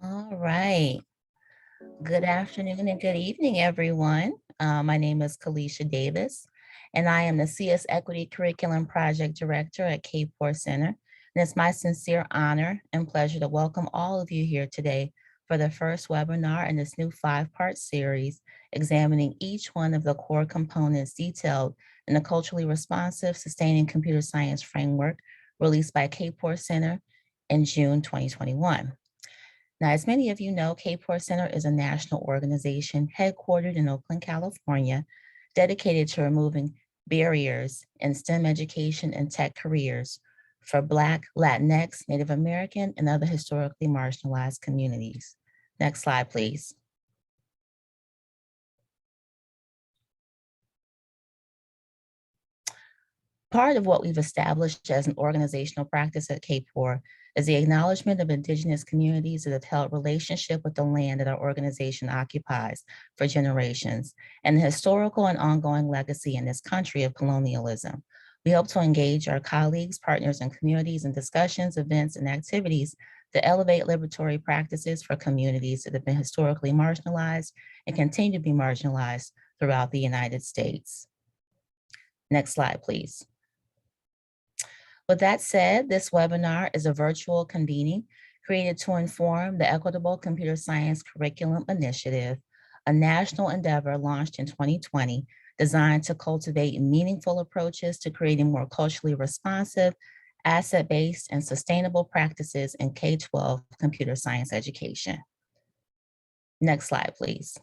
All right. Good afternoon and good evening, everyone. My name is Kalisha Davis, and I am the CS Equity Curriculum Project Director at Cape Coral Center. And it's my sincere honor and pleasure to welcome all of you here today for the first webinar in this new 5-part series, examining each one of the core components detailed in the Culturally Responsive Sustaining Computer Science Framework released by Cape Coral Center in June 2021. Now, as many of you know, Cape Coral Center is a national organization headquartered in Oakland, California, dedicated to removing barriers in STEM education and tech careers for Black, Latinx, Native American, and other historically marginalized communities. Next slide, please. Part of what we've established as an organizational practice at Cape Coral is the acknowledgement of Indigenous communities that have held relationship with the land that our organization occupies for generations, and the historical and ongoing legacy in this country of colonialism. We hope to engage our colleagues, partners, and communities in discussions, events, and activities to elevate liberatory practices for communities that have been historically marginalized and continue to be marginalized throughout the United States. Next slide, please. With that said, this webinar is a virtual convening created to inform the Equitable Computer Science Curriculum Initiative, a national endeavor launched in 2020 designed to cultivate meaningful approaches to creating more culturally responsive, asset-based, and sustainable practices in K-12 computer science education. Next slide, please.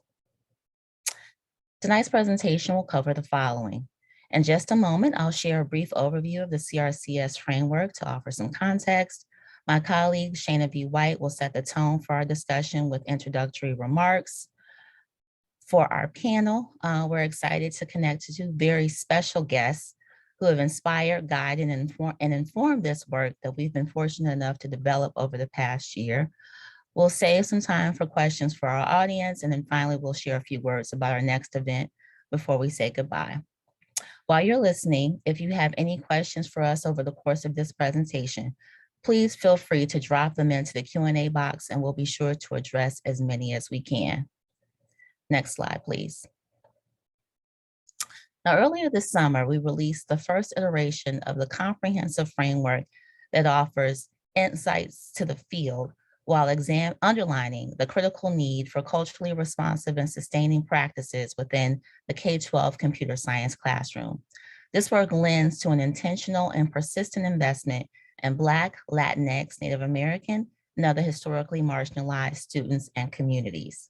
Tonight's presentation will cover the following. In just a moment, I'll share a brief overview of the CRCS framework to offer some context. My colleague, Shana V. White, will set the tone for our discussion with introductory remarks. For our panel, we're excited to connect to two very special guests who have inspired, guided, and informed this work that we've been fortunate enough to develop over the past year. We'll save some time for questions for our audience, and then finally, we'll share a few words about our next event before we say goodbye. While you're listening, if you have any questions for us over the course of this presentation, please feel free to drop them into the Q&A box and we'll be sure to address as many as we can. Next slide, please. Now, earlier this summer, we released the first iteration of the comprehensive framework that offers insights to the field while underlining the critical need for culturally responsive and sustaining practices within the K-12 computer science classroom. This work lends to an intentional and persistent investment in Black, Latinx, Native American, and other historically marginalized students and communities.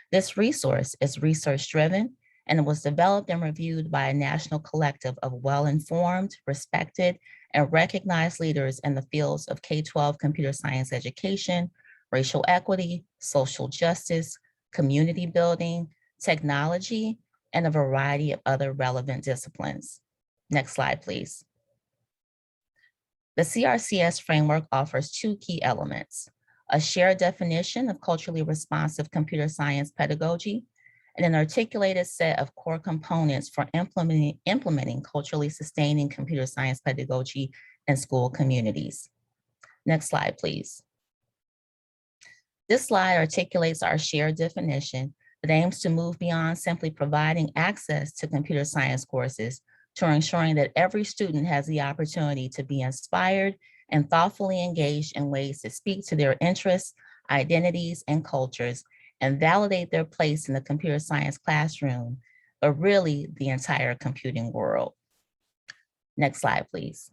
This resource is research-driven, and it was developed and reviewed by a national collective of well-informed, respected, and recognized leaders in the fields of K-12 computer science education, racial equity, social justice, community building, technology, and a variety of other relevant disciplines. Next slide, please. The CRCS framework offers two key elements: a shared definition of culturally responsive computer science pedagogy, and an articulated set of core components for implementing culturally sustaining computer science pedagogy in school communities. Next slide, please. This slide articulates our shared definition that aims to move beyond simply providing access to computer science courses to ensuring that every student has the opportunity to be inspired and thoughtfully engaged in ways to speak to their interests, identities, and cultures, and validate their place in the computer science classroom, but really the entire computing world. Next slide, please.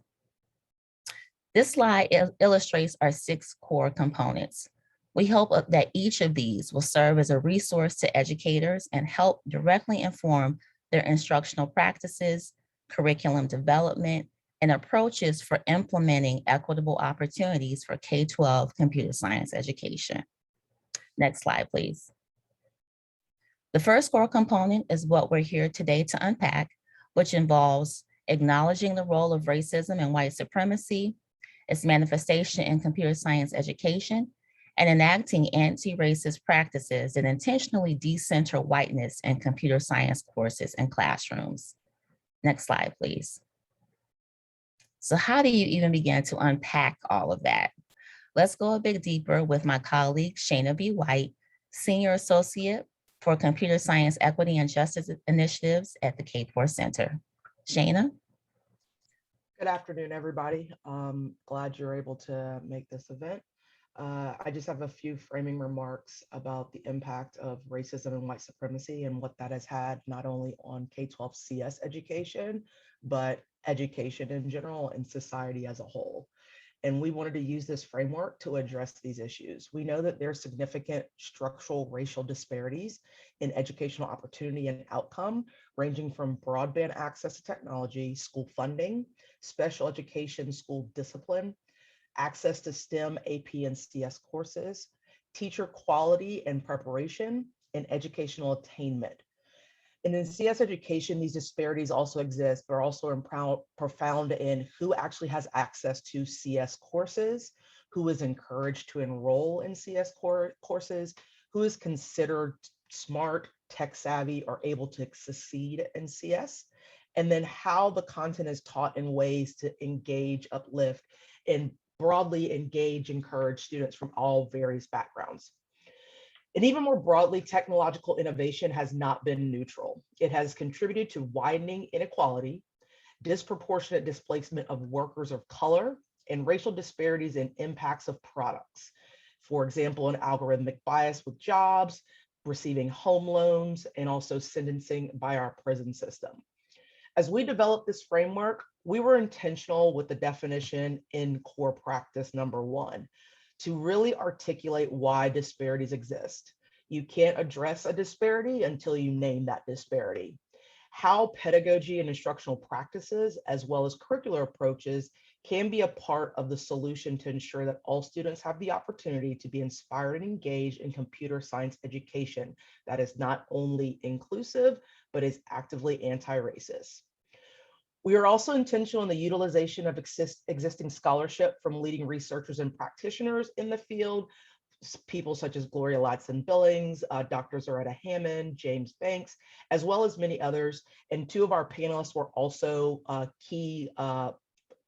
This slide illustrates our 6 core components. We hope that each of these will serve as a resource to educators and help directly inform their instructional practices, curriculum development, and approaches for implementing equitable opportunities for K-12 computer science education. Next slide, please. The first core component is what we're here today to unpack, which involves acknowledging the role of racism and white supremacy, its manifestation in computer science education, and enacting anti-racist practices that intentionally decenter whiteness in computer science courses and classrooms. Next slide, please. So how do you even begin to unpack all of that? Let's go a bit deeper with my colleague, Shana B. White, Senior Associate for Computer Science Equity and Justice Initiatives at the K4 Center. Shana? Good afternoon, everybody. Glad you're able to make this event. I just have a few framing remarks about the impact of racism and white supremacy and what that has had not only on K-12 CS education, but education in general and society as a whole. And we wanted to use this framework to address these issues. We know that there's significant structural racial disparities in educational opportunity and outcome, ranging from broadband access to technology, school funding, special education school discipline, access to STEM, AP, and CS courses, teacher quality and preparation, and educational attainment. And in CS education, these disparities also exist, but are also profound in who actually has access to CS courses, who is encouraged to enroll in CS courses, who is considered smart, tech savvy, or able to succeed in CS, and then how the content is taught in ways to engage, uplift, and broadly engage, encourage students from all various backgrounds. And even more broadly, technological innovation has not been neutral. It has contributed to widening inequality, disproportionate displacement of workers of color, and racial disparities in impacts of products. For example, an algorithmic bias with jobs, receiving home loans, and also sentencing by our prison system. As we developed this framework, we were intentional with the definition in core practice number 1 to really articulate why disparities exist. You can't address a disparity until you name that disparity. How pedagogy and instructional practices, as well as curricular approaches, can be a part of the solution to ensure that all students have the opportunity to be inspired and engaged in computer science education that is not only inclusive, but is actively anti-racist. We are also intentional in the utilization of existing scholarship from leading researchers and practitioners in the field, people such as Gloria Ladson-Billings, Dr. Zaretta Hammond, James Banks, as well as many others. And 2 of our panelists were also key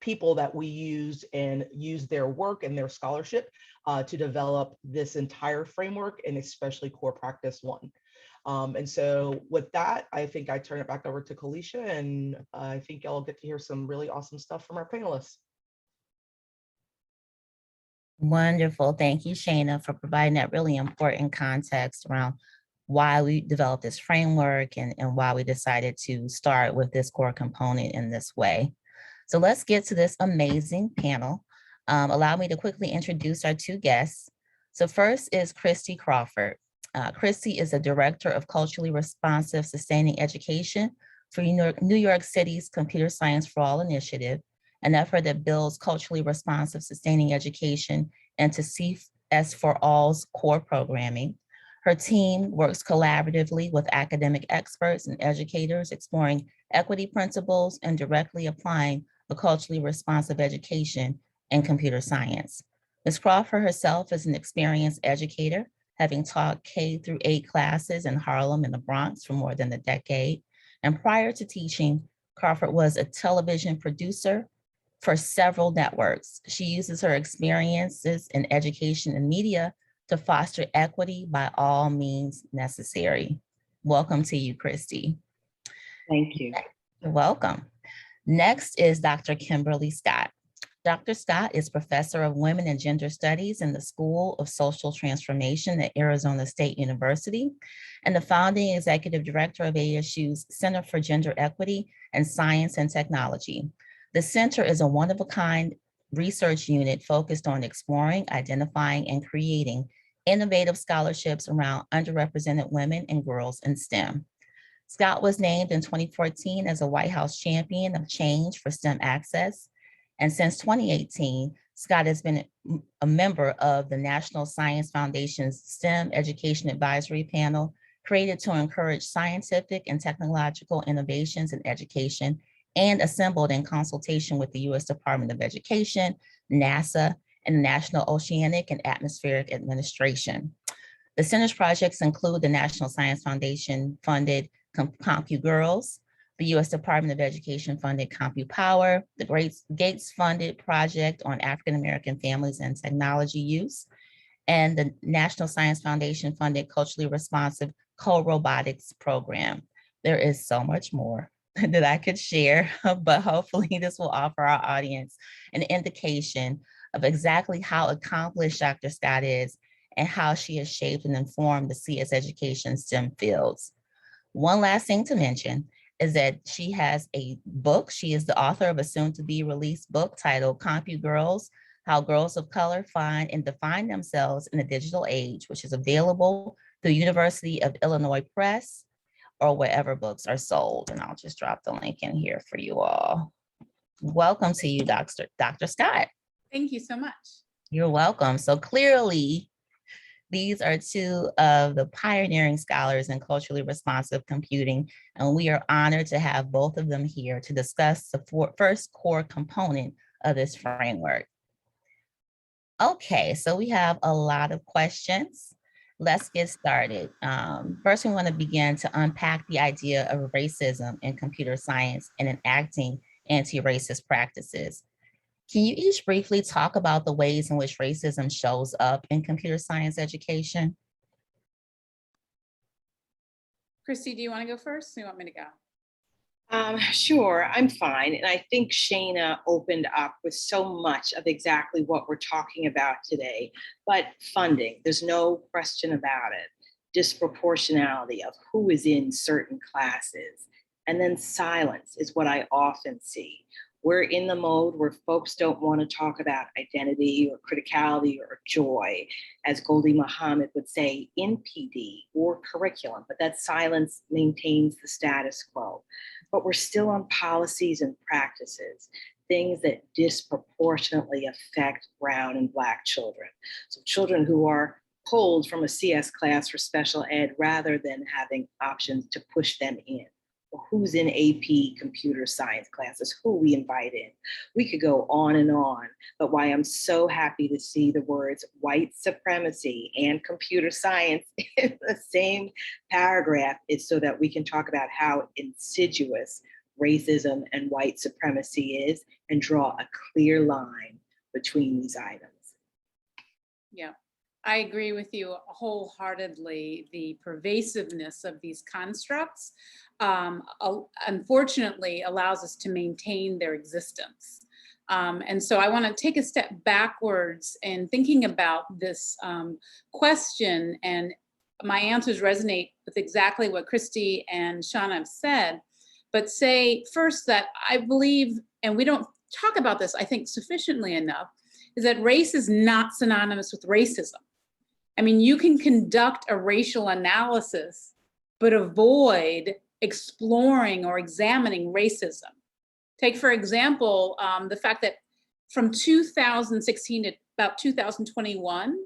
people that we used and used their work and their scholarship to develop this entire framework, and especially core practice 1. And so with that, I think I turn it back over to Kalisha, and I think y'all get to hear some really awesome stuff from our panelists. Wonderful. Thank you, Shana, for providing that really important context around why we developed this framework and why we decided to start with this core component in this way. So let's get to this amazing panel. Allow me to quickly introduce our 2 guests. So first is Christy Crawford. Christy is a director of culturally responsive sustaining education for New York City's Computer Science for All initiative, an effort that builds culturally responsive sustaining education into CS for All's core programming. Her team works collaboratively with academic experts and educators exploring equity principles and directly applying a culturally responsive education in computer science. Ms. Crawford herself is an experienced educator, having taught K-8 classes in Harlem and the Bronx for more than a decade. And prior to teaching, Crawford was a television producer for several networks. She uses her experiences in education and media to foster equity by all means necessary. Welcome to you, Christy. Thank you. You're welcome. Next is Dr. Kimberly Scott. Dr. Scott is Professor of Women and Gender Studies in the School of Social Transformation at Arizona State University and the founding executive director of ASU's Center for Gender Equity and Science and Technology. The center is a one-of-a-kind research unit focused on exploring, identifying, and creating innovative scholarships around underrepresented women and girls in STEM. Scott was named in 2014 as a White House Champion of Change for STEM Access. And since 2018, Scott has been a member of the National Science Foundation's STEM Education Advisory Panel, created to encourage scientific and technological innovations in education, and assembled in consultation with the U.S. Department of Education, NASA, and the National Oceanic and Atmospheric Administration. The center's projects include the National Science Foundation funded CompuGirls, the U.S. Department of Education funded CompuPower, the Gates funded project on African American families and technology use, and the National Science Foundation funded culturally responsive co-robotics program. There is so much more that I could share, but hopefully this will offer our audience an indication of exactly how accomplished Dr. Scott is and how she has shaped and informed the CS education STEM fields. One last thing to mention is that she has a book. She is the author of a soon-to-be released book titled CompuGirls: How Girls of Color Find and Define Themselves in the Digital Age, which is available through University of Illinois Press or wherever books are sold. And I'll just drop the link in here for you all. Welcome to you, Dr. Scott. Thank you so much. You're welcome. So clearly, these are two of the pioneering scholars in culturally responsive computing, and we are honored to have both of them here to discuss the first core component of this framework. Okay, so we have a lot of questions. Let's get started. First, we want to begin to unpack the idea of racism in computer science and enacting anti-racist practices. Can you each briefly talk about the ways in which racism shows up in computer science education? Christy, do you want to go first? Or do you want me to go? Sure, I'm fine. And I think Shana opened up with so much of exactly what we're talking about today. But funding, there's no question about it. Disproportionality of who is in certain classes. And then silence is what I often see. We're in the mode where folks don't want to talk about identity or criticality or joy, as Goldie Muhammad would say, in PD or curriculum, but that silence maintains the status quo. But we're still on policies and practices, things that disproportionately affect Brown and Black children. So children who are pulled from a CS class for special ed rather than having options to push them in. Who's in AP computer science classes, who we invite in. We could go on, but why I'm so happy to see the words white supremacy and computer science in the same paragraph is so that we can talk about how insidious racism and white supremacy is and draw a clear line between these items. Yeah, I agree with you wholeheartedly. The pervasiveness of these constructs unfortunately allows us to maintain their existence. And so I want to take a step backwards in thinking about this question, and my answers resonate with exactly what Christy and Shana have said, but say first that I believe, and we don't talk about this, I think, sufficiently enough, is that race is not synonymous with racism. I mean, you can conduct a racial analysis, but avoid exploring or examining racism. Take, for example, the fact that from 2016 to about 2021,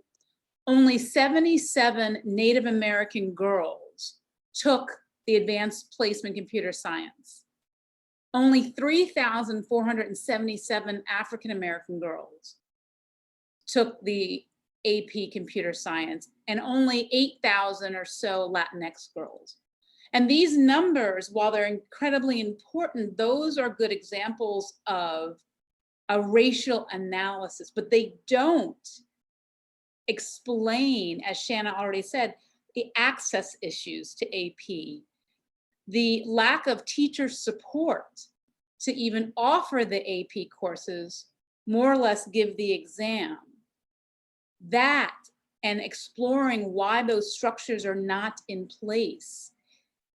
only 77 Native American girls took the advanced placement computer science. Only 3,477 African American girls took the AP computer science, and only 8,000 or so Latinx girls. And these numbers, while they're incredibly important, those are good examples of a racial analysis, but they don't explain, as Shana already said, the access issues to AP, the lack of teacher support to even offer the AP courses, more or less give the exam. That and exploring why those structures are not in place,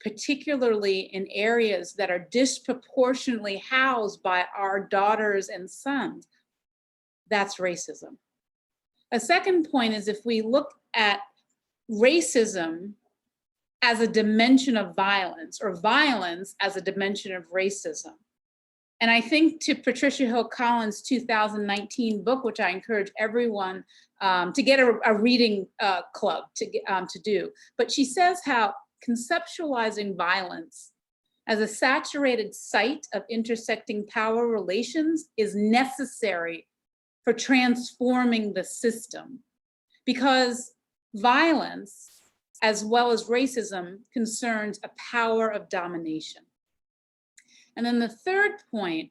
particularly in areas that are disproportionately housed by our daughters and sons, that's racism. A second point is if we look at racism as a dimension of violence or violence as a dimension of racism. And I think to Patricia Hill Collins' 2019 book, which I encourage everyone to get a reading club to do, but she says how conceptualizing violence as a saturated site of intersecting power relations is necessary for transforming the system, because violence, as well as racism, concerns a power of domination. And then the third point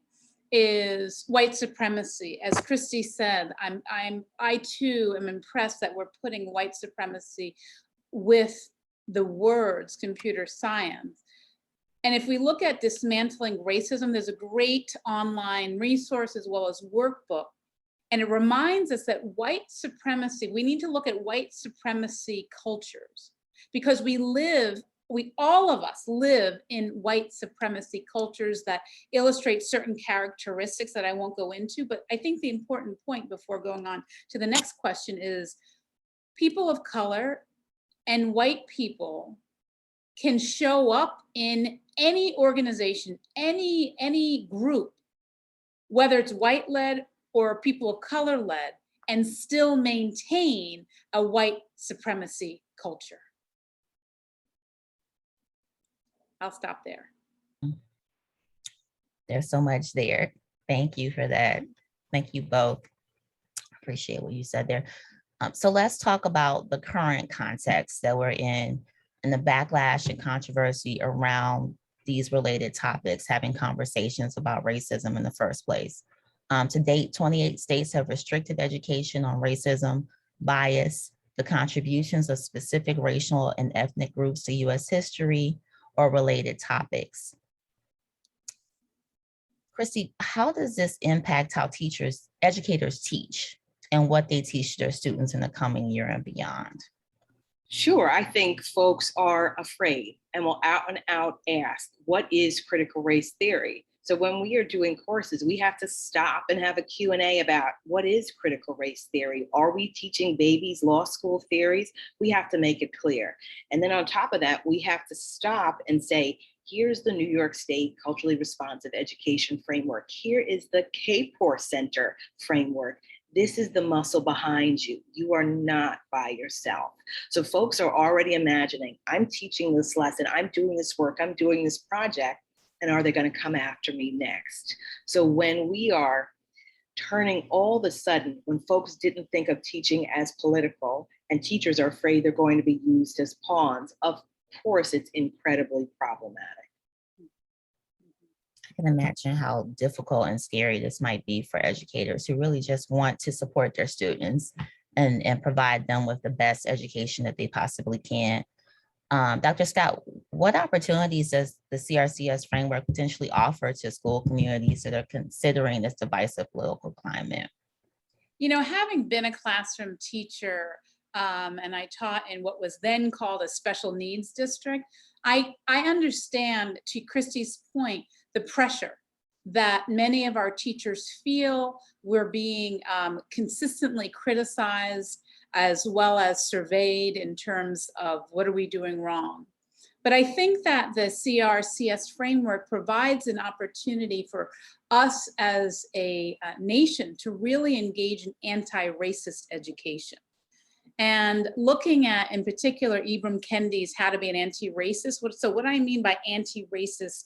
is white supremacy. As Christy said, I too am impressed that we're putting white supremacy with the words computer science. And if we look at dismantling racism, there's a great online resource as well as workbook. And it reminds us that white supremacy, we need to look at white supremacy cultures because all of us live in white supremacy cultures that illustrate certain characteristics that I won't go into. But I think the important point before going on to the next question is people of color and white people can show up in any organization, any group, whether it's white-led or people of color-led, and still maintain a white supremacy culture. I'll stop there. There's so much there. Thank you for that. Thank you both. Appreciate what you said there. So let's talk about the current context that we're in and the backlash and controversy around these related topics, having conversations about racism in the first place. To date, 28 states have restricted education on racism, bias, the contributions of specific racial and ethnic groups to US history, or related topics. Christy, how does this impact how educators teach and what they teach their students in the coming year and beyond? Sure, I think folks are afraid and will out and out ask, what is critical race theory? So when we are doing courses, we have to stop and have a Q&A about what is critical race theory? Are we teaching babies law school theories? We have to make it clear. And then on top of that, we have to stop and say, here's the New York State Culturally Responsive Education Framework. Here is the KPOR Center framework. This is the muscle behind you. You are not by yourself. So folks are already imagining, I'm teaching this lesson, I'm doing this work, I'm doing this project, and are they going to come after me next? So when we are turning all of a sudden, when folks didn't think of teaching as political and teachers are afraid they're going to be used as pawns, of course, it's incredibly problematic. I can imagine how difficult and scary this might be for educators who really just want to support their students and provide them with the best education that they possibly can. Dr. Scott, what opportunities does the CRCS framework potentially offer to school communities that are considering this divisive political climate? You know, having been a classroom teacher, and I taught in what was then called a special needs district, I understand, to Christy's point, the pressure that many of our teachers feel. We're being consistently criticized as well as surveyed in terms of what are we doing wrong. But I think that the CRCS framework provides an opportunity for us as a nation to really engage in anti-racist education. And looking at, in particular, Ibram Kendi's How to Be an Anti-Racist. So what I mean by anti-racist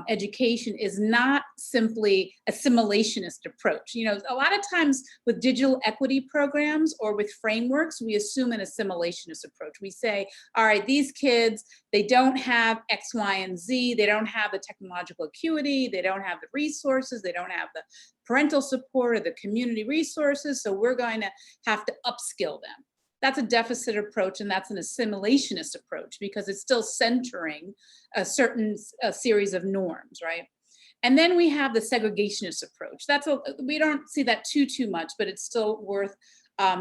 education is not simply assimilationist approach. You know, a lot of times with digital equity programs or with frameworks, we assume an assimilationist approach. We say, all right, these kids, they don't have X, Y, and Z. They don't have the technological acuity. They don't have the resources. They don't have the parental support or the community resources. So we're going to have to upskill them. That's a deficit approach, and that's an assimilationist approach because it's still centering a certain series of norms, right? And then we have the segregationist approach. We don't see that too much, but it's still worth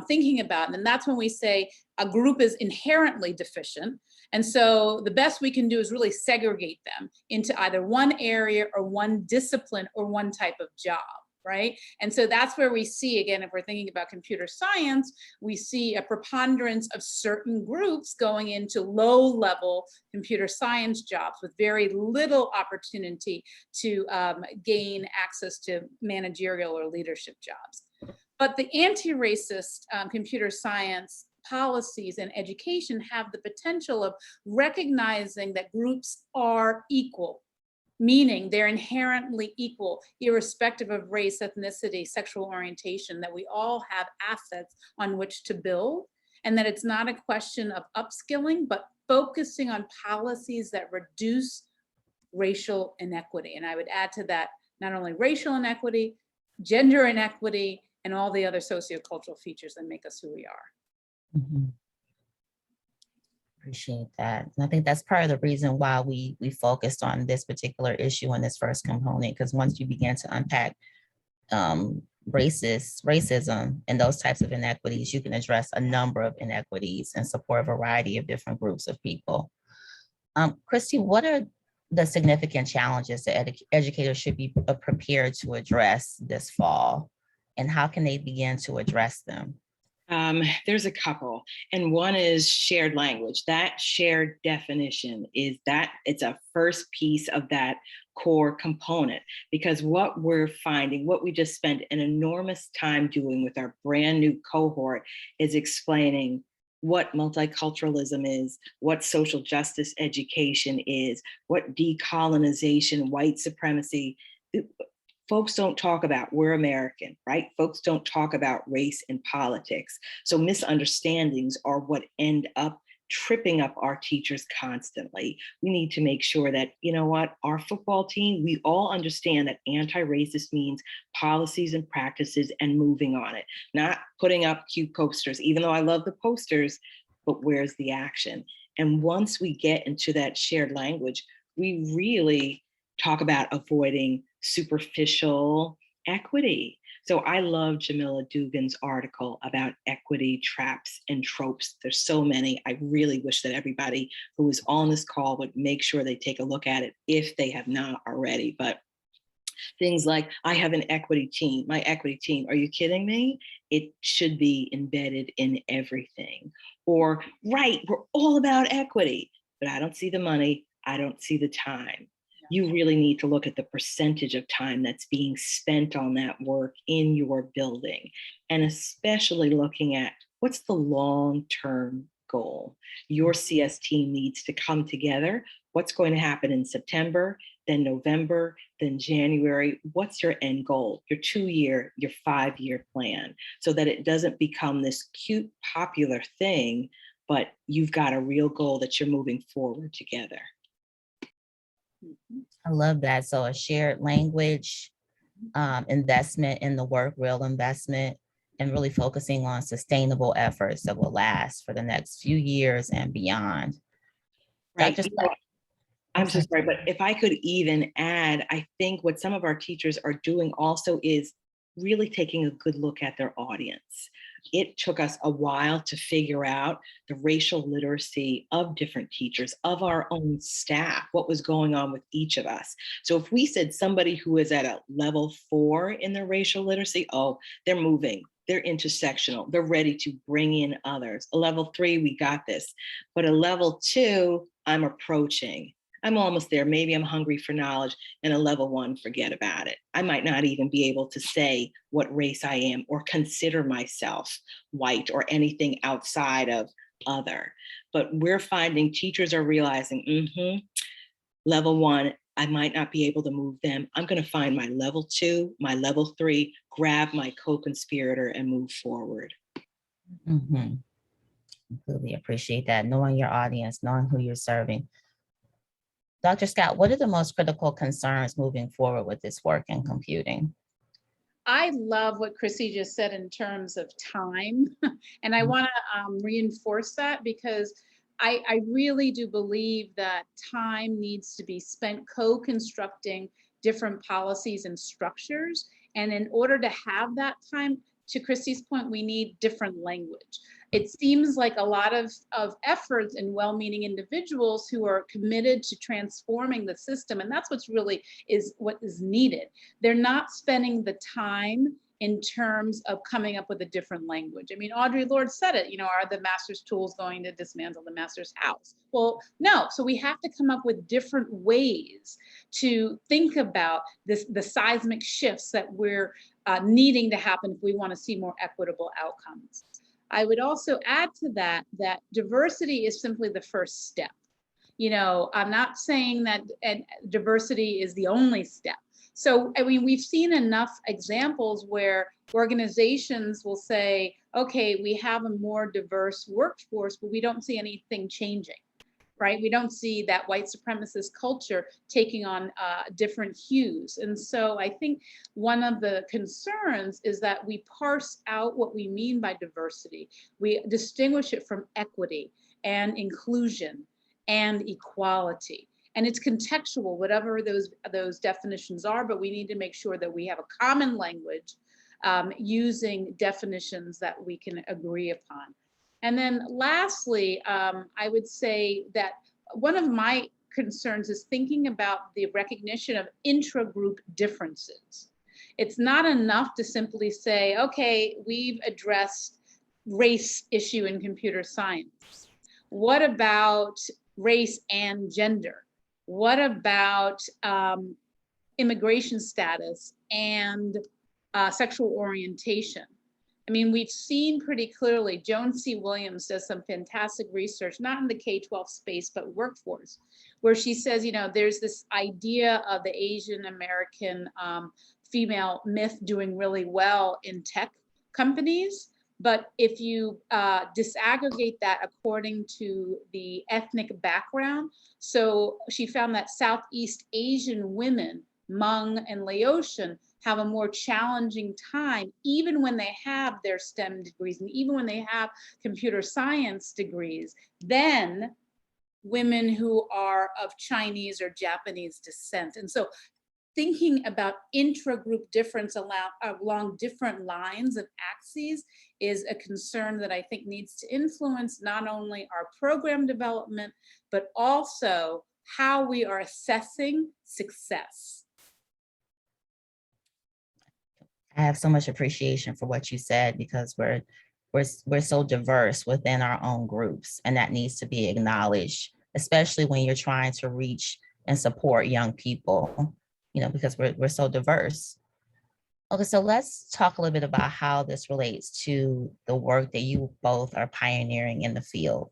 thinking about. And that's when we say a group is inherently deficient. And so the best we can do is really segregate them into either one area or one discipline or one type of job. Right? And so that's where we see, again, if we're thinking about computer science, we see a preponderance of certain groups going into low-level computer science jobs with very little opportunity to gain access to managerial or leadership jobs. But the anti-racist computer science policies and education have the potential of recognizing that groups are equal, meaning they're inherently equal, irrespective of race, ethnicity, sexual orientation, that we all have assets on which to build, and that it's not a question of upskilling, but focusing on policies that reduce racial inequity. And I would add to that, not only racial inequity, gender inequity, and all the other sociocultural features that make us who we are. Mhm. Appreciate that. And I think that's part of the reason why we focused on this particular issue in this first component, because once you begin to unpack racism and those types of inequities, you can address a number of inequities and support a variety of different groups of people. Christy, what are the significant challenges that educators should be prepared to address this fall, and how can they begin to address them? There's a couple, and one is shared language. That shared definition is that it's a first piece of that core component, because what we're finding, what we just spent an enormous time doing with our brand new cohort, is explaining what multiculturalism is, what social justice education is, what decolonization, white supremacy. Folks don't talk about we're American, right? Folks don't talk about race in politics. So misunderstandings are what end up tripping up our teachers constantly. We need to make sure that, you know what, our football team, we all understand that anti-racist means policies and practices and moving on it, not putting up cute posters, even though I love the posters, but where's the action? And once we get into that shared language, we really talk about avoiding superficial equity. So I love Jamila Dugan's article about equity traps and tropes. There's so many. I really wish that everybody who is on this call would make sure they take a look at it if they have not already. But things like, I have an equity team, my equity team, are you kidding me? It should be embedded in everything. Or, right, we're all about equity, but I don't see the money, I don't see the time. You really need to look at the percentage of time that's being spent on that work in your building, and especially looking at what's the long-term goal. Your CS team needs to come together. What's going to happen in September, then November, then January? What's your end goal, your 2-year, your 5-year plan, so that it doesn't become this cute, popular thing, but you've got a real goal that you're moving forward together. I love that. So a shared language, investment in the work, real investment, and really focusing on sustainable efforts that will last for the next few years and beyond. Right. Dr. I'm so sorry, but if I could even add, I think what some of our teachers are doing also is really taking a good look at their audience. It took us a while to figure out the racial literacy of different teachers, of our own staff, what was going on with each of us. So if we said somebody who is at a level 4 in their racial literacy, oh, they're moving, they're intersectional, they're ready to bring in others. A level 3, we got this. But a level 2, I'm approaching. I'm almost there. Maybe I'm hungry for knowledge. And a level 1, forget about it. I might not even be able to say what race I am or consider myself white or anything outside of other. But we're finding teachers are realizing, level 1, I might not be able to move them. I'm going to find my level 2, my level 3, grab my co-conspirator and move forward. Completely appreciate that. Knowing your audience, knowing who you're serving. Dr. Scott, what are the most critical concerns moving forward with this work in computing? I love what Chrissy just said in terms of time. And I want to reinforce that, because I really do believe that time needs to be spent co-constructing different policies and structures. And in order to have that time, to Christy's point, we need different language. It seems like a lot of efforts and well-meaning individuals who are committed to transforming the system, and that's what's really what is needed. They're not spending the time in terms of coming up with a different language. I mean, Audre Lorde said it, are the master's tools going to dismantle the master's house? Well, no. So we have to come up with different ways to think about the seismic shifts that we're needing to happen if we want to see more equitable outcomes. I would also add to that diversity is simply the first step. I'm not saying that diversity is the only step. So, I mean, we've seen enough examples where organizations will say, okay, we have a more diverse workforce, but we don't see anything changing. right? We don't see that white supremacist culture taking on different hues. And so I think one of the concerns is that we parse out what we mean by diversity. We distinguish it from equity and inclusion and equality. And it's contextual, whatever those definitions are, but we need to make sure that we have a common language using definitions that we can agree upon. And then lastly, I would say that one of my concerns is thinking about the recognition of intra-group differences. It's not enough to simply say, okay, we've addressed race issue in computer science. What about race and gender? What about immigration status and sexual orientation? I mean, we've seen pretty clearly, Joan C. Williams does some fantastic research, not in the K-12 space, but workforce, where she says, you know, there's this idea of the Asian American female myth doing really well in tech companies. But if you disaggregate that according to the ethnic background, so she found that Southeast Asian women, Hmong and Laotian, have a more challenging time, even when they have their STEM degrees and even when they have computer science degrees, than women who are of Chinese or Japanese descent. And so thinking about intra-group difference along different lines and axes is a concern that I think needs to influence not only our program development, but also how we are assessing success. I have so much appreciation for what you said, because we're so diverse within our own groups, and that needs to be acknowledged, especially when you're trying to reach and support young people, you know, because we're so diverse. Okay, so let's talk a little bit about how this relates to the work that you both are pioneering in the field.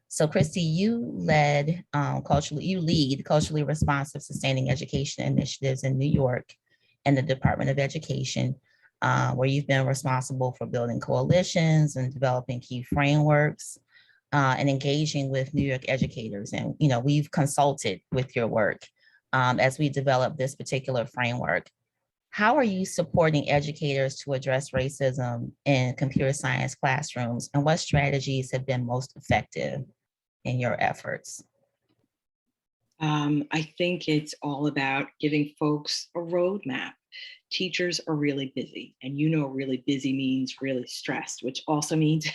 So Christy, you lead culturally responsive sustaining education initiatives in New York and the Department of Education, where you've been responsible for building coalitions and developing key frameworks and engaging with New York educators. And, you know, we've consulted with your work as we develop this particular framework. How are you supporting educators to address racism in computer science classrooms, and what strategies have been most effective in your efforts? I think it's all about giving folks a roadmap. Teachers are really busy, and you know, really busy means really stressed, which also means,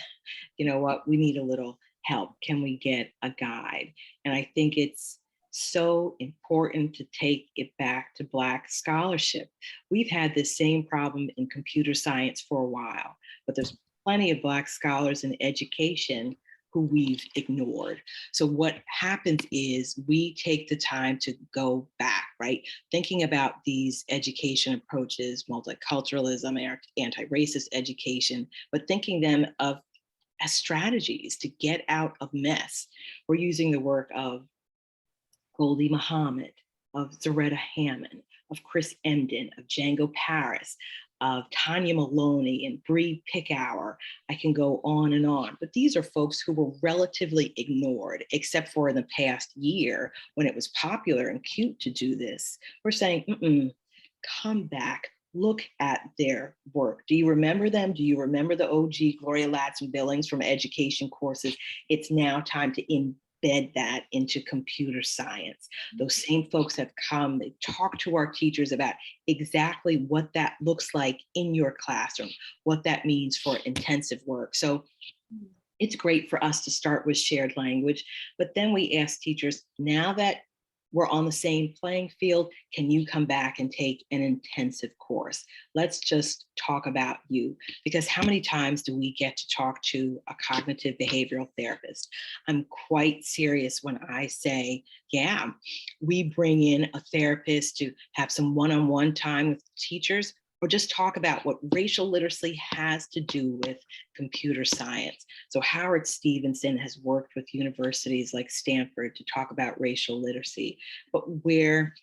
you know what, we need a little help. Can we get a guide? And I think it's so important to take it back to Black scholarship. We've had this same problem in computer science for a while, but there's plenty of Black scholars in education who we've ignored. So what happens is we take the time to go back, right? Thinking about these education approaches, multiculturalism, anti-racist education, but thinking them of as strategies to get out of mess. We're using the work of Goldie Muhammad, of Zaretta Hammond, of Chris Emdin, of Django Paris, of Tanya Maloney and Bree Pickhour. I can go on and on, but these are folks who were relatively ignored, except for in the past year when it was popular and cute to do this. We're saying, come back, look at their work. Do you remember them? Do you remember the OG Gloria Ladson-Billings from education courses? It's now time to embed that into computer science. Those same folks have come, they talk to our teachers about exactly what that looks like in your classroom, what that means for intensive work. So it's great for us to start with shared language, but then we ask teachers, now that we're on the same playing field, can you come back and take an intensive course? Let's just talk about you. Because how many times do we get to talk to a cognitive behavioral therapist? I'm quite serious when I say, yeah, we bring in a therapist to have some one-on-one time with teachers, or just talk about what racial literacy has to do with computer science. So Howard Stevenson has worked with universities like Stanford to talk about racial literacy, but where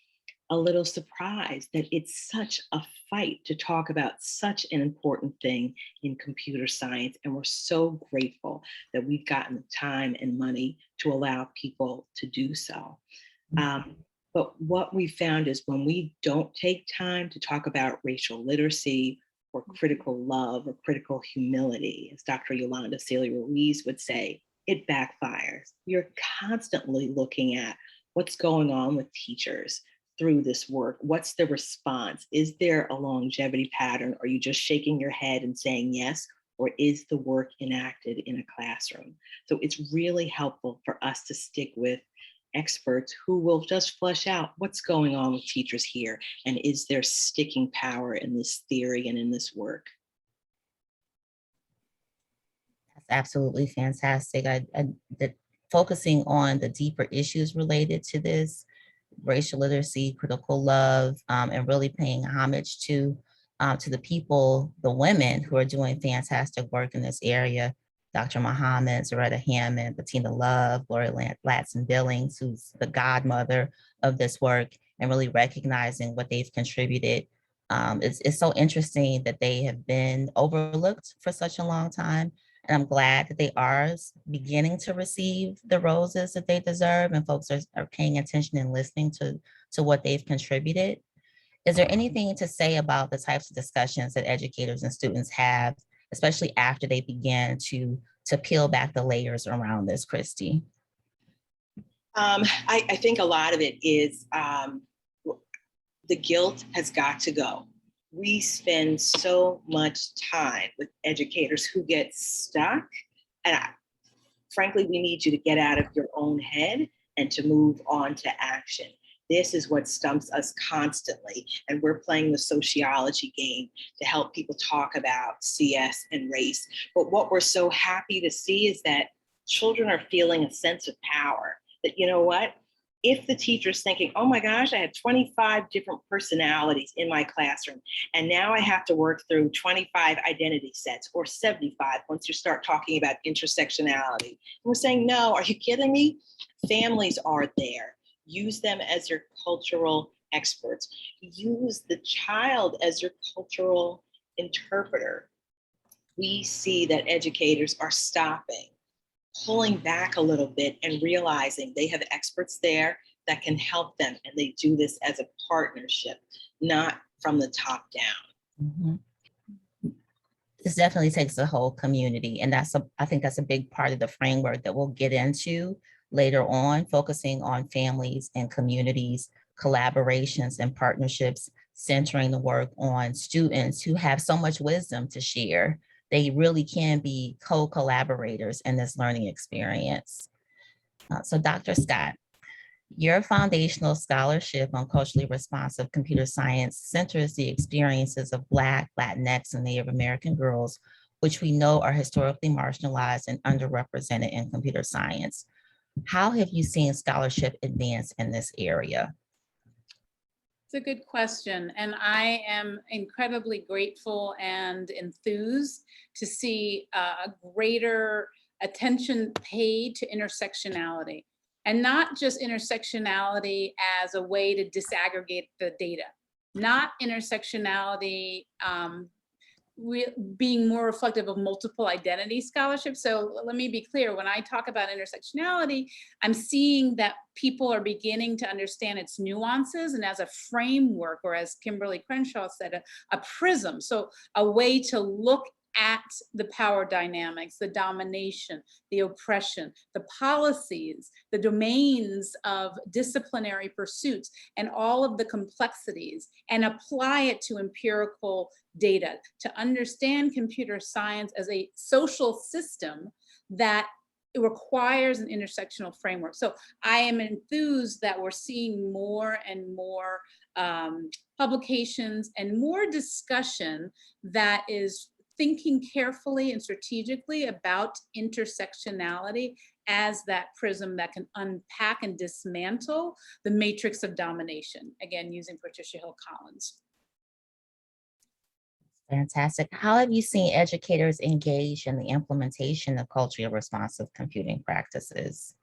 a little surprised that it's such a fight to talk about such an important thing in computer science. And we're so grateful that we've gotten the time and money to allow people to do so. But what we found is when we don't take time to talk about racial literacy or critical love or critical humility, as Dr. Yolanda Celia Ruiz would say, it backfires. You're constantly looking at what's going on with teachers through this work. What's the response? Is there a longevity pattern? Are you just shaking your head and saying yes? Or is the work enacted in a classroom? So it's really helpful for us to stick with experts who will just flesh out what's going on with teachers here, and is there sticking power in this theory and in this work. That's absolutely fantastic. Focusing on the deeper issues related to this, racial literacy, critical love, and really paying homage to the people, the women who are doing fantastic work in this area. Dr. Muhammad, Zaretta Hammond, Bettina Love, Gloria Latson Billings, who's the godmother of this work, and really recognizing what they've contributed. It's so interesting that they have been overlooked for such a long time. And I'm glad that they are beginning to receive the roses that they deserve, and folks are paying attention and listening to what they've contributed. Is there anything to say about the types of discussions that educators and students have, especially after they begin to peel back the layers around this, Christy? I think a lot of it is the guilt has got to go. We spend so much time with educators who get stuck. And frankly, we need you to get out of your own head and to move on to action. This is what stumps us constantly. And we're playing the sociology game to help people talk about CS and race. But what we're so happy to see is that children are feeling a sense of power, that, you know what? If the teacher's thinking, oh my gosh, I had 25 different personalities in my classroom, and now I have to work through 25 identity sets, or 75 once you start talking about intersectionality. And we're saying, no, are you kidding me? Families are there. Use them as your cultural experts. Use the child as your cultural interpreter. We see that educators are stopping, pulling back a little bit, and realizing they have experts there that can help them. And they do this as a partnership, not from the top down. Mm-hmm. This definitely takes the whole community. And I think that's a big part of the framework that we'll get into later on, focusing on families and communities, collaborations and partnerships, centering the work on students who have so much wisdom to share. They really can be co-collaborators in this learning experience. So Dr. Scott, your foundational scholarship on culturally responsive computer science centers the experiences of Black, Latinx, and Native American girls, which we know are historically marginalized and underrepresented in computer science. How have you seen scholarship advance in this area? It's a good question. And I am incredibly grateful and enthused to see a greater attention paid to intersectionality, and not just intersectionality as a way to disaggregate the data, not intersectionality being more reflective of multiple identity scholarship. So let me be clear, when I talk about intersectionality, I'm seeing that people are beginning to understand its nuances, and as a framework, or as Kimberly Crenshaw said, a prism. So a way to look at the power dynamics, the domination, the oppression, the policies, the domains of disciplinary pursuits, and all of the complexities, and apply it to empirical data to understand computer science as a social system that it requires an intersectional framework. So I am enthused that we're seeing more and more publications and more discussion that is thinking carefully and strategically about intersectionality as that prism that can unpack and dismantle the matrix of domination, again, using Patricia Hill Collins. Fantastic. How have you seen educators engage in the implementation of culturally responsive computing practices?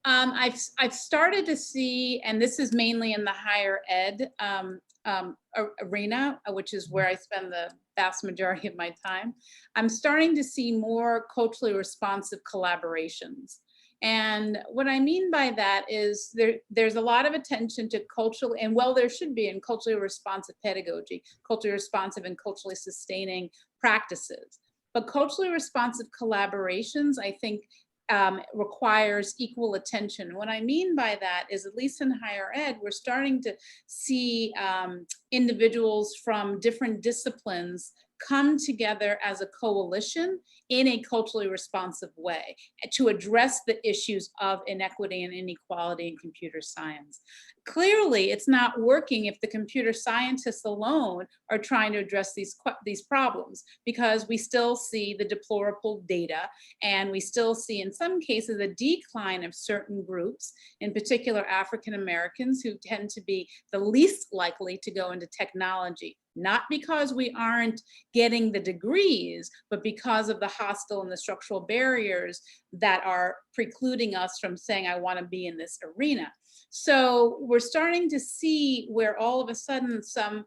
I've started to see, and this is mainly in the higher ed arena, which is where I spend the vast majority of my time. I'm starting to see more culturally responsive collaborations. And what I mean by that is there's a lot of attention to cultural, and well, there should be in culturally responsive pedagogy, culturally responsive and culturally sustaining practices. But culturally responsive collaborations, I think, requires equal attention. What I mean by that is, at least in higher ed, we're starting to see individuals from different disciplines come together as a coalition in a culturally responsive way to address the issues of inequity and inequality in computer science. Clearly, it's not working if the computer scientists alone are trying to address these problems, because we still see the deplorable data, and we still see, in some cases, a decline of certain groups, in particular African Americans, who tend to be the least likely to go into technology. Not because we aren't getting the degrees, but because of the hostile and the structural barriers that are precluding us from saying, I want to be in this arena. So we're starting to see where all of a sudden some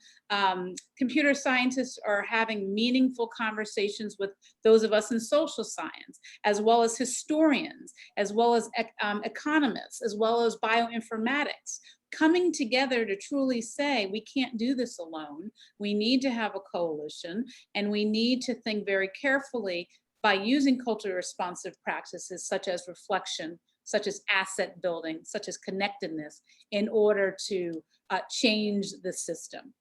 computer scientists are having meaningful conversations with those of us in social science, as well as historians, as well as economists, as well as bioinformatics, coming together to truly say, we can't do this alone. We need to have a coalition, and we need to think very carefully by using culturally responsive practices such as reflection, such as asset building, such as connectedness, in order to change the system.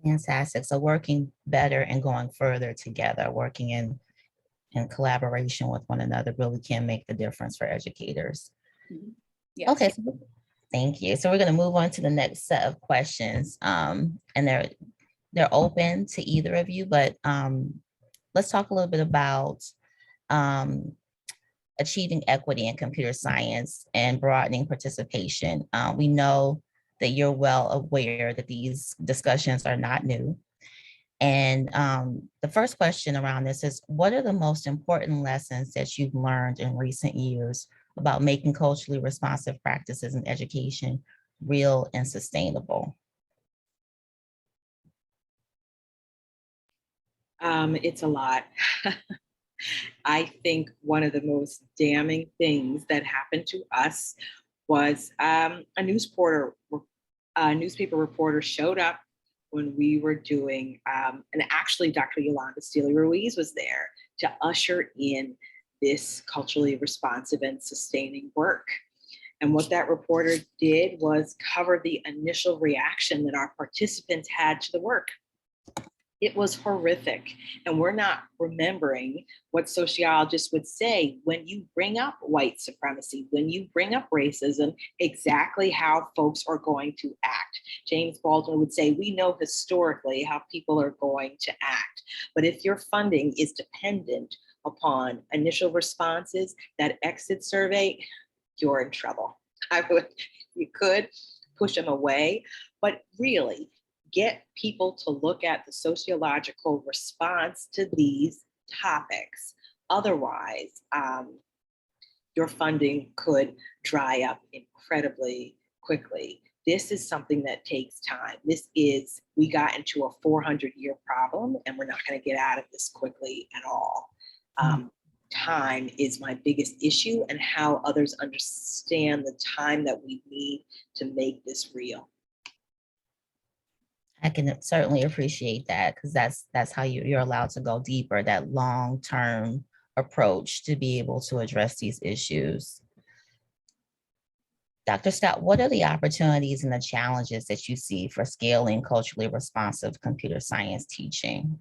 Fantastic. So working better and going further together, working in collaboration with one another really can make the difference for educators. Mm-hmm. Yes. Okay, so thank you. So we're going to move on to the next set of questions, and they're open to either of you, but let's talk a little bit about achieving equity in computer science and broadening participation. We know that you're well aware that these discussions are not new. And the first question around this is, what are the most important lessons that you've learned in recent years about making culturally responsive practices in education real and sustainable? It's a lot. I think one of the most damning things that happened to us was a newspaper reporter showed up when we were doing, and actually Dr. Yolanda Steele-Ruiz was there to usher in this culturally responsive and sustaining work. And what that reporter did was cover the initial reaction that our participants had to the work. It was horrific. And we're not remembering what sociologists would say when you bring up white supremacy, when you bring up racism, exactly how folks are going to act. James Baldwin would say, we know historically how people are going to act. But if your funding is dependent upon initial responses, that exit survey, you're in trouble. You could push them away, but really, get people to look at the sociological response to these topics. Otherwise, your funding could dry up incredibly quickly. This is something that takes time. We got into a 400-year problem, and we're not going to get out of this quickly at all. Time is my biggest issue, and how others understand the time that we need to make this real. I can certainly appreciate that, because that's how you're allowed to go deeper, that long-term approach to be able to address these issues. Dr. Scott, what are the opportunities and the challenges that you see for scaling culturally responsive computer science teaching?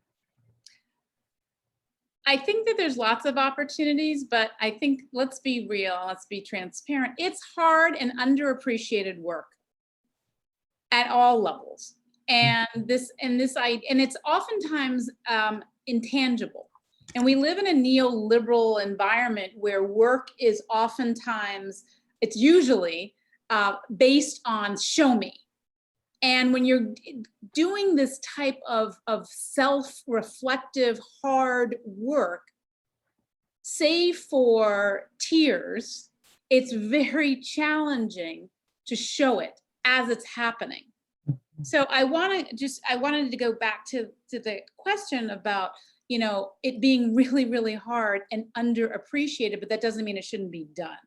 I think that there's lots of opportunities, but I think, let's be real, let's be transparent. It's hard and underappreciated work at all levels. And it's oftentimes intangible. And we live in a neoliberal environment where work is oftentimes, it's usually based on show me. And when you're doing this type of self-reflective, hard work, save for tears it's very challenging to show it as it's happening. So I wanted to go back to the question about, you know, it being really, really hard and underappreciated, but that doesn't mean it shouldn't be done.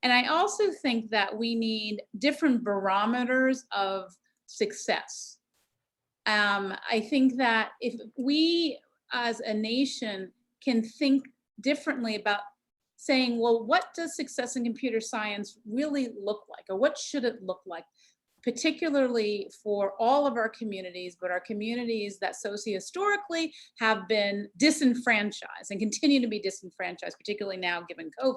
And I also think that we need different barometers of success. I think that if we as a nation can think differently about saying, well, what does success in computer science really look like? Or what should it look like? Particularly for all of our communities, but our communities that socio-historically have been disenfranchised and continue to be disenfranchised, particularly now given COVID.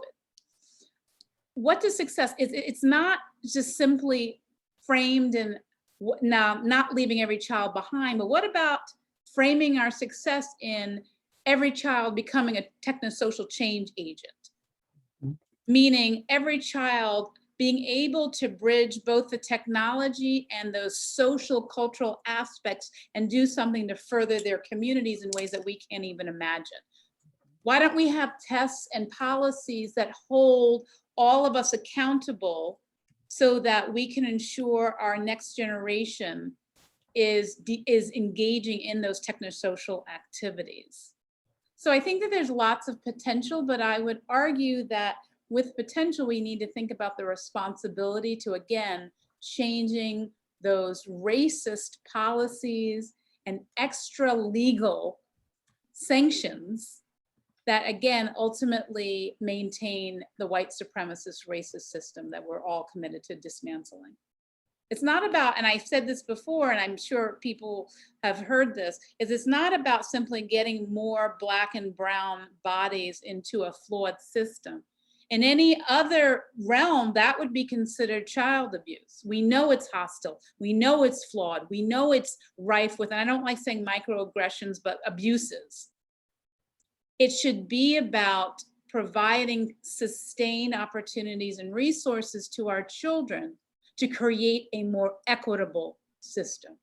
What does success, it's not just simply framed in now not leaving every child behind, but what about framing our success in every child becoming a technosocial change agent? Meaning every child being able to bridge both the technology and those social cultural aspects and do something to further their communities in ways that we can't even imagine. Why don't we have tests and policies that hold all of us accountable so that we can ensure our next generation is engaging in those technosocial activities? So I think that there's lots of potential, but I would argue that with potential, we need to think about the responsibility to, again, changing those racist policies and extra legal sanctions that, again, ultimately maintain the white supremacist racist system that we're all committed to dismantling. It's not about, and I said this before, and I'm sure people have heard this, is it's not about simply getting more Black and brown bodies into a flawed system. In any other realm, that would be considered child abuse. We know it's hostile. We know it's flawed. We know it's rife with, and I don't like saying microaggressions, but abuses. It should be about providing sustained opportunities and resources to our children to create a more equitable system.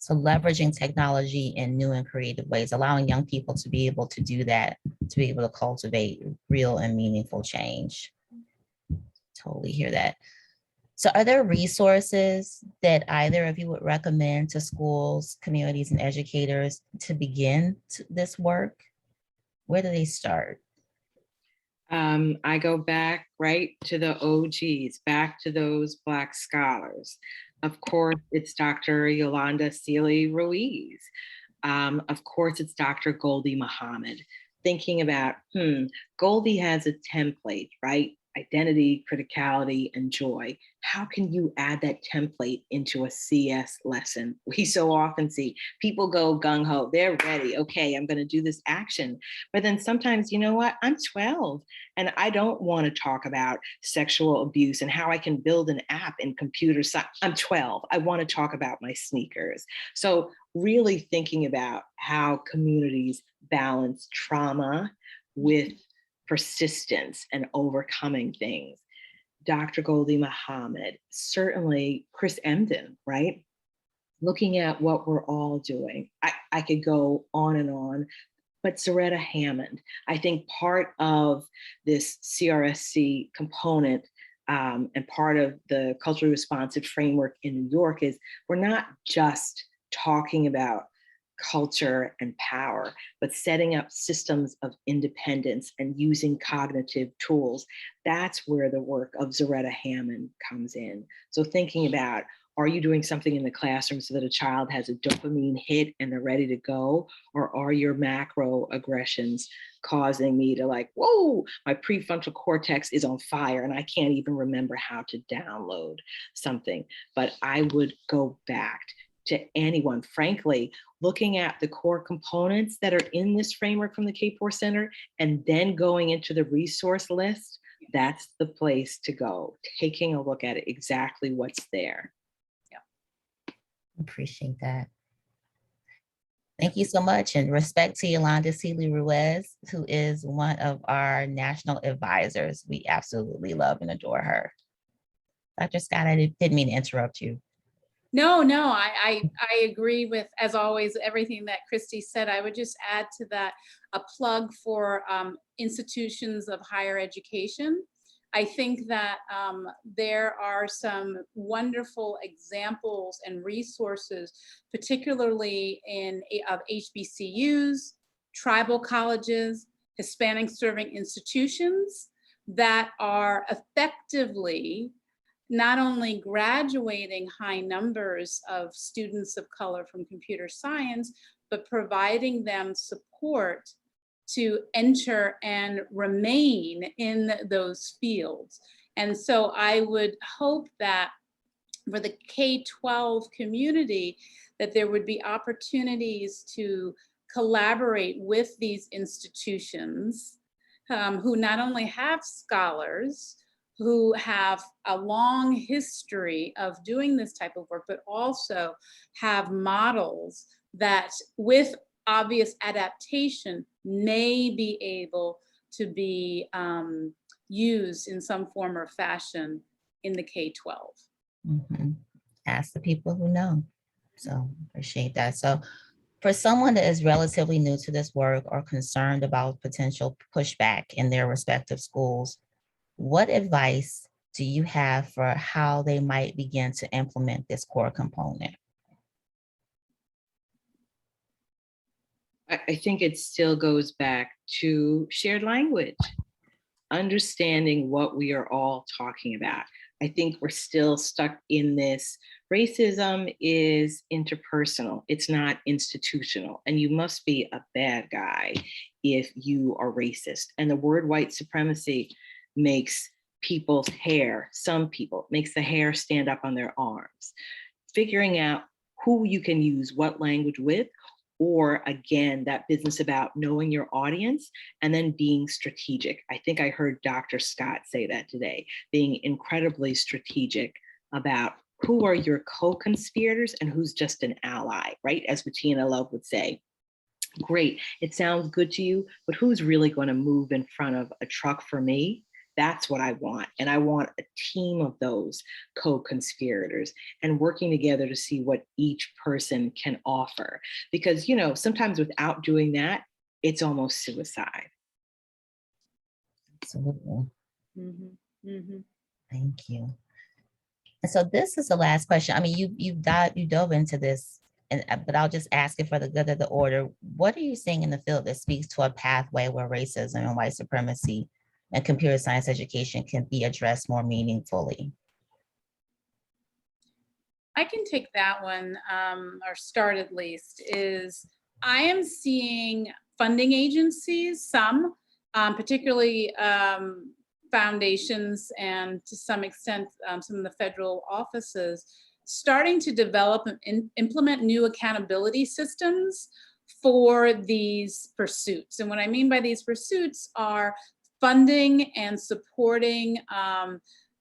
So leveraging technology in new and creative ways, allowing young people to be able to do that, to be able to cultivate real and meaningful change. Totally hear that. So are there resources that either of you would recommend to schools, communities, and educators to begin this work? Where do they start? I go back right to the OGs, back to those Black scholars. Of course, it's Dr. Yolanda Sealy Ruiz. Of course, it's Dr. Goldie Muhammad. Thinking about, Goldie has a template, right? Identity, criticality, and joy. How can you add that template into a CS lesson? We so often see people go gung-ho, they're ready. Okay, I'm going to do this action. But then sometimes, you know what? I'm 12 and I don't want to talk about sexual abuse and how I can build an app in computer science. I'm 12. I want to talk about my sneakers. So really thinking about how communities balance trauma with persistence and overcoming things. Dr. Goldie Muhammad, certainly Chris Emdin, right? Looking at what we're all doing. I could go on, but Zaretta Hammond, I think part of this CRSC component and part of the culturally responsive framework in New York is we're not just talking about culture and power, but setting up systems of independence and using cognitive tools. That's where the work of Zaretta Hammond comes in. So thinking about, are you doing something in the classroom so that a child has a dopamine hit and they're ready to go? Or are your macro aggressions causing me to like, whoa, my prefrontal cortex is on fire and I can't even remember how to download something. But I would go back to anyone, frankly, looking at the core components that are in this framework from the K4 Center and then going into the resource list. That's the place to go, taking a look at it, exactly what's there. Appreciate that. Thank you so much. And respect to Yolanda Sealy Ruiz, who is one of our national advisors. We absolutely love and adore her. Dr. Scott, I didn't mean to interrupt you. No, I agree with, as always, everything that Christy said. I would just add to that a plug for institutions of higher education. I think that there are some wonderful examples and resources, particularly of HBCUs, tribal colleges, Hispanic serving institutions that are effectively not only graduating high numbers of students of color from computer science, but providing them support to enter and remain in those fields. And so I would hope that for the K-12 community, that there would be opportunities to collaborate with these institutions who not only have scholars, who have a long history of doing this type of work, but also have models that with obvious adaptation may be able to be used in some form or fashion in the K-12. Mhm. Ask the people who know. So appreciate that. So for someone that is relatively new to this work or concerned about potential pushback in their respective schools, what advice do you have for how they might begin to implement this core component? I think it still goes back to shared language, understanding what we are all talking about. I think we're still stuck in this. Racism is interpersonal, it's not institutional. And you must be a bad guy if you are racist. And the word white supremacy makes people's hair, some people, makes the hair stand up on their arms. Figuring out who you can use what language with, or again, that business about knowing your audience and then being strategic. I think I heard Dr. Scott say that today, being incredibly strategic about who are your co-conspirators and who's just an ally, right? As Bettina Love would say. Great, it sounds good to you, but who's really going to move in front of a truck for me? That's what I want. And I want a team of those co-conspirators and working together to see what each person can offer. Because, you know, sometimes without doing that, it's almost suicide. Absolutely. Mm-hmm. Mm-hmm. Thank you. And so this is the last question. I mean, you dove into this, but I'll just ask it for the good of the order. What are you seeing in the field that speaks to a pathway where racism and white supremacy and computer science education can be addressed more meaningfully? I can take that one, or start at least, is I am seeing funding agencies, some, particularly foundations and to some extent, some of the federal offices, starting to develop and implement new accountability systems for these pursuits. And what I mean by these pursuits are funding and supporting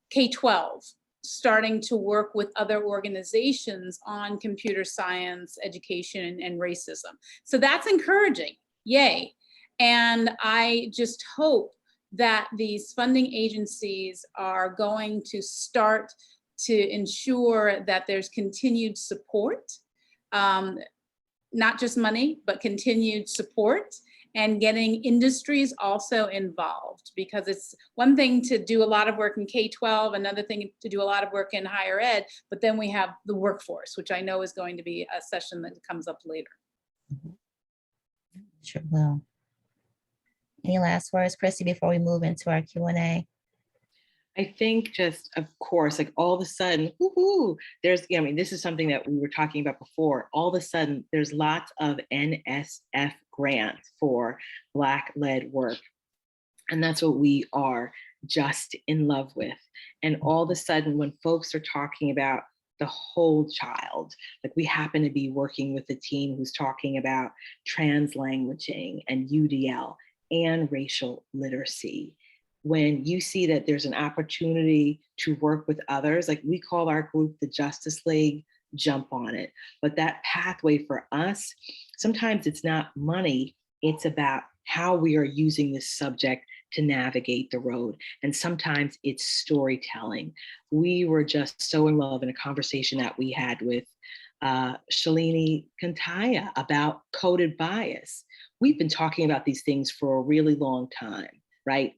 K-12, starting to work with other organizations on computer science, education, and racism. So that's encouraging, yay. And I just hope that these funding agencies are going to start to ensure that there's continued support, not just money, but continued support, and getting industries also involved, because it's one thing to do a lot of work in K-12, another thing to do a lot of work in higher ed, but then we have the workforce, which I know is going to be a session that comes up later. Sure will. Any last words, Christy, before we move into our Q&A? I think just, of course, like all of a sudden, woohoo, there's, I mean, this is something that we were talking about before. All of a sudden, there's lots of NSF grants for Black-led work. And that's what we are just in love with. And all of a sudden, when folks are talking about the whole child, like we happen to be working with a team who's talking about translanguaging and UDL and racial literacy. When you see that there's an opportunity to work with others, like we call our group the Justice League, jump on it. But that pathway for us, sometimes it's not money, it's about how we are using this subject to navigate the road. And sometimes it's storytelling. We were just so in love in a conversation that we had with Shalini Kantaya about coded bias. We've been talking about these things for a really long time, right?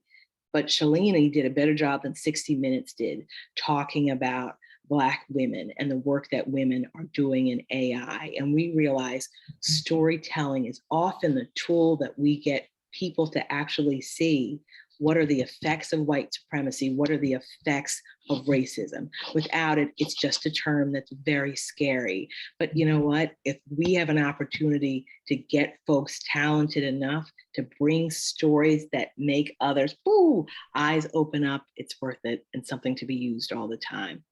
But Shalini did a better job than 60 Minutes did talking about Black women and the work that women are doing in AI. And we realize storytelling is often the tool that we get people to actually see what are the effects of white supremacy, what are the effects of racism. Without it, it's just a term that's very scary. But you know what? If we have an opportunity to get folks talented enough to bring stories that make others, ooh, eyes open up, it's worth it, and something to be used all the time.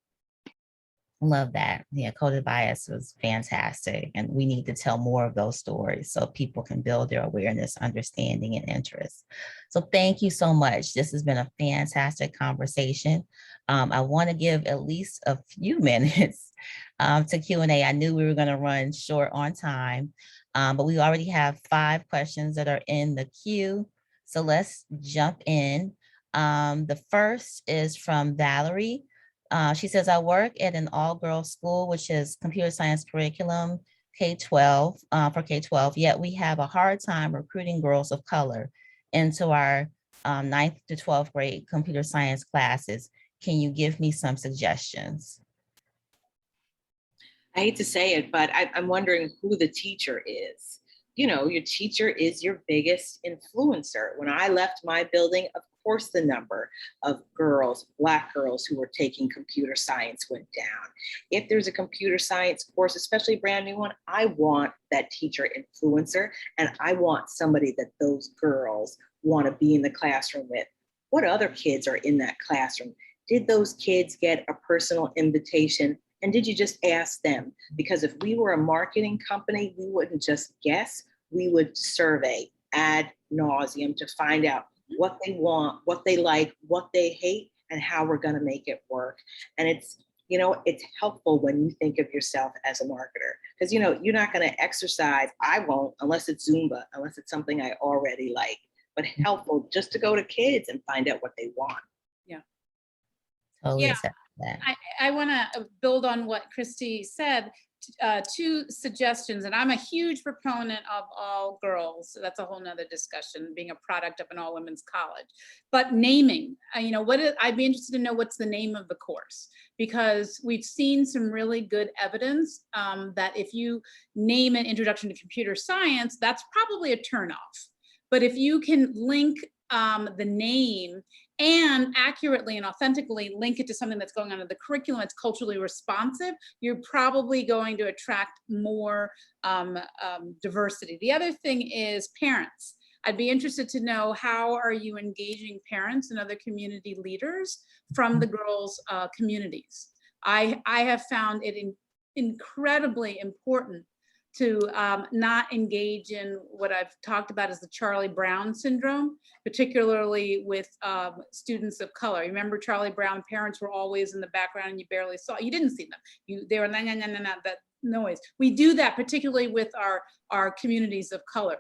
Love that. Yeah, coded bias was fantastic. And we need to tell more of those stories so people can build their awareness, understanding, and interest. So thank you so much. This has been a fantastic conversation. I want to give at least a few minutes to Q&A. I knew we were going to run short on time, but we already have 5 questions that are in the queue. So let's jump in. The first is from Valerie. She says, I work at an all-girls school, which is computer science curriculum, K-12, for K-12, yet we have a hard time recruiting girls of color into our 9th to 12th grade computer science classes. Can you give me some suggestions? I hate to say it, but I'm wondering who the teacher is. You know, your teacher is your biggest influencer. When I left my building, of course, the number of girls, Black girls who were taking computer science went down. If there's a computer science course, especially a brand new one, I want that teacher influencer, and I want somebody that those girls want to be in the classroom with. What other kids are in that classroom? Did those kids get a personal invitation? And did you just ask them? Because if we were a marketing company, we wouldn't just guess, we would survey ad nauseum to find out what they want, what they like, what they hate, and how we're going to make it work. And it's, you know, it's helpful when you think of yourself as a marketer, because, you know, you're not going to exercise. I won't, unless it's Zumba, unless it's something I already like, but helpful just to go to kids and find out what they want. Yeah. Totally Yeah. accept that. I want to build on what Christy said. 2 suggestions, and I'm a huge proponent of all girls. So that's a whole nother discussion, being a product of an all women's college. But naming, you know, I'd be interested to know what's the name of the course, because we've seen some really good evidence that if you name an introduction to computer science, that's probably a turnoff. But if you can link the name and accurately and authentically link it to something that's going on in the curriculum, it's culturally responsive, you're probably going to attract more diversity. The other thing is parents. I'd be interested to know, how are you engaging parents and other community leaders from the girls' communities? I have found it incredibly important to not engage in what I've talked about as the Charlie Brown syndrome, particularly with students of color. Remember, Charlie Brown parents were always in the background and you barely saw, you didn't see them. They were that noise. We do that particularly with our communities of color.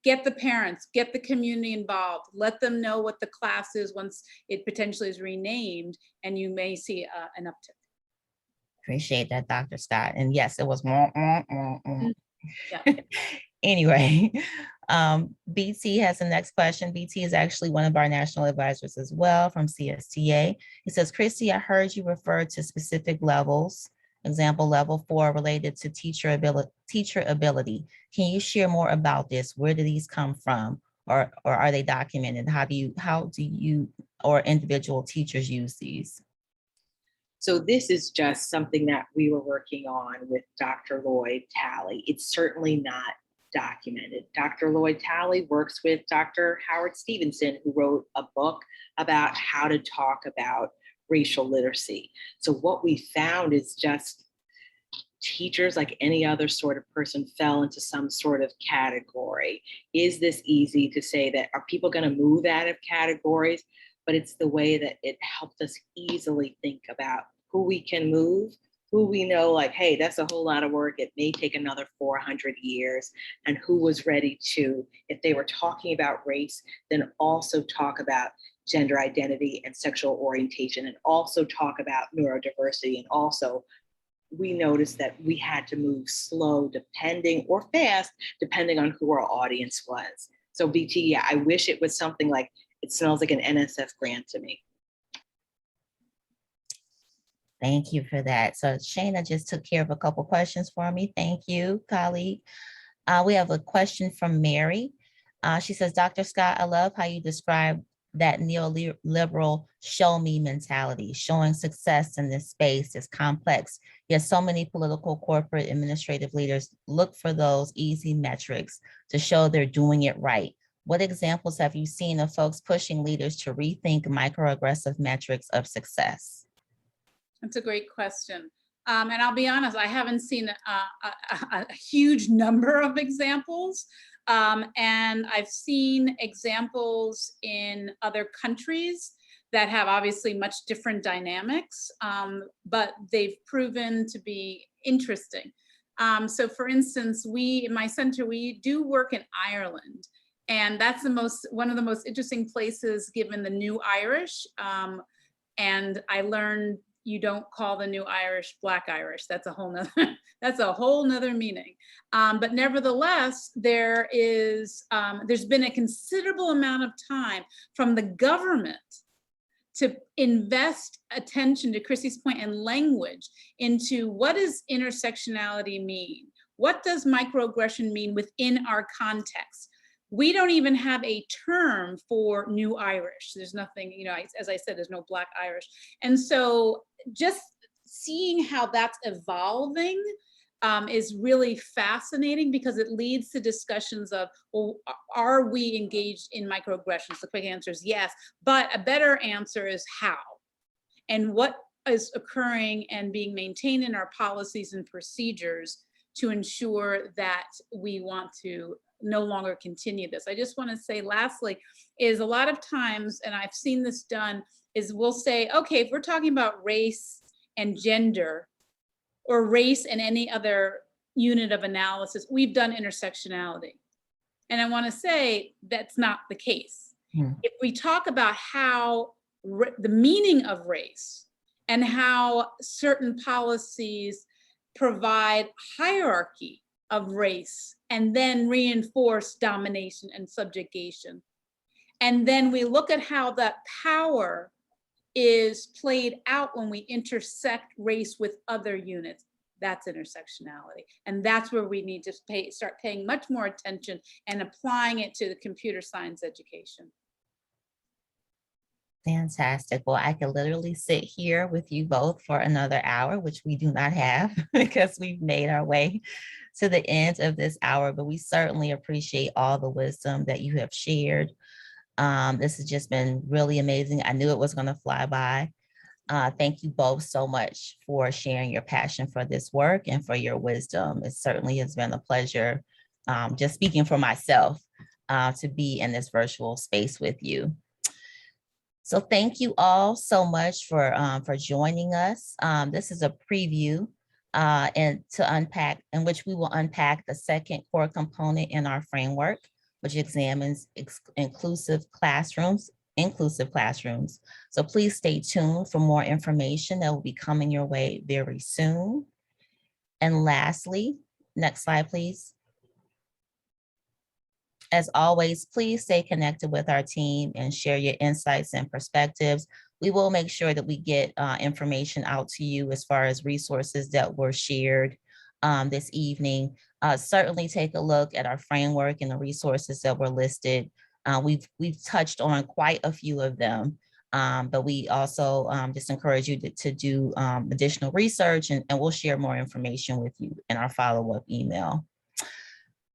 Get the parents, get the community involved, let them know what the class is once it potentially is renamed, and you may see an uptick. Appreciate that, Dr. Scott. And yes, it was. Yeah. Anyway, BT has the next question. BT is actually one of our national advisors as well from CSTA. He says, Christy, I heard you refer to specific levels, example level 4 related to teacher ability. Can you share more about this? Where do these come from? Or are they documented? How do you or individual teachers use these? So this is just something that we were working on with Dr. Lloyd Talley. It's certainly not documented. Dr. Lloyd Talley works with Dr. Howard Stevenson, who wrote a book about how to talk about racial literacy. So what we found is just teachers, like any other sort of person, fell into some sort of category. Is this easy to say that? Are people going to move out of categories? But it's the way that it helped us easily think about who we can move, who we know like, hey, that's a whole lot of work. It may take another 400 years. And who was ready to, if they were talking about race, then also talk about gender identity and sexual orientation, and also talk about neurodiversity. And also, we noticed that we had to move slow depending, or fast, depending on who our audience was. So BT, yeah, I wish it was something like, it smells like an NSF grant to me. Thank you for that. So Shayna just took care of a couple questions for me. Thank you, colleague. We have a question from Mary. She says, Dr. Scott, I love how you describe that neoliberal show me mentality. Showing success in this space is complex, yet so many political, corporate, administrative leaders look for those easy metrics to show they're doing it right. What examples have you seen of folks pushing leaders to rethink microaggressive metrics of success? That's a great question. And I'll be honest, I haven't seen a huge number of examples. And I've seen examples in other countries that have obviously much different dynamics, but they've proven to be interesting. So for instance, in my center, we do work in Ireland. And that's one of the most interesting places given the new Irish. And I learned you don't call the new Irish Black Irish. That's a whole nother meaning. But nevertheless, there's been a considerable amount of time from the government to invest attention, to Christy's point, and language into what does intersectionality mean? What does microaggression mean within our context? We don't even have a term for new Irish. There's nothing, as I said, there's no Black Irish. And so just seeing how that's evolving is really fascinating, because it leads to discussions of, well, are we engaged in microaggressions? The quick answer is yes, but a better answer is how, and what is occurring and being maintained in our policies and procedures to ensure that we want to no longer continue this. I just want to say lastly, is a lot of times, and I've seen this done, is we'll say, okay, if we're talking about race and gender, or race and any other unit of analysis, we've done intersectionality. And I want to say that's not the case. If we talk about how the meaning of race and how certain policies provide hierarchy of race and then reinforce domination and subjugation, and then we look at how that power is played out when we intersect race with other units, that's intersectionality. And that's where we need to start paying much more attention and applying it to the computer science education. Fantastic. Well, I could literally sit here with you both for another hour, which we do not have because we've made our way to the end of this hour, but we certainly appreciate all the wisdom that you have shared. This has just been really amazing. I knew it was going to fly by. Thank you both so much for sharing your passion for this work and for your wisdom. It certainly has been a pleasure, just speaking for myself, to be in this virtual space with you. So thank you all so much for joining us. This is a preview in which we will unpack the second core component in our framework, which examines inclusive classrooms. So please stay tuned for more information that will be coming your way very soon. And lastly, next slide, please. As always, please stay connected with our team and share your insights and perspectives. We will make sure that we get information out to you as far as resources that were shared this evening. Certainly take a look at our framework and the resources that were listed. We've touched on quite a few of them, but we also just encourage you to do additional research, and we'll share more information with you in our follow-up email.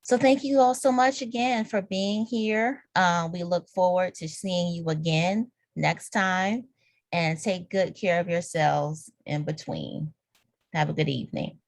So thank you all so much again for being here. We look forward to seeing you again next time, and take good care of yourselves in between. Have a good evening.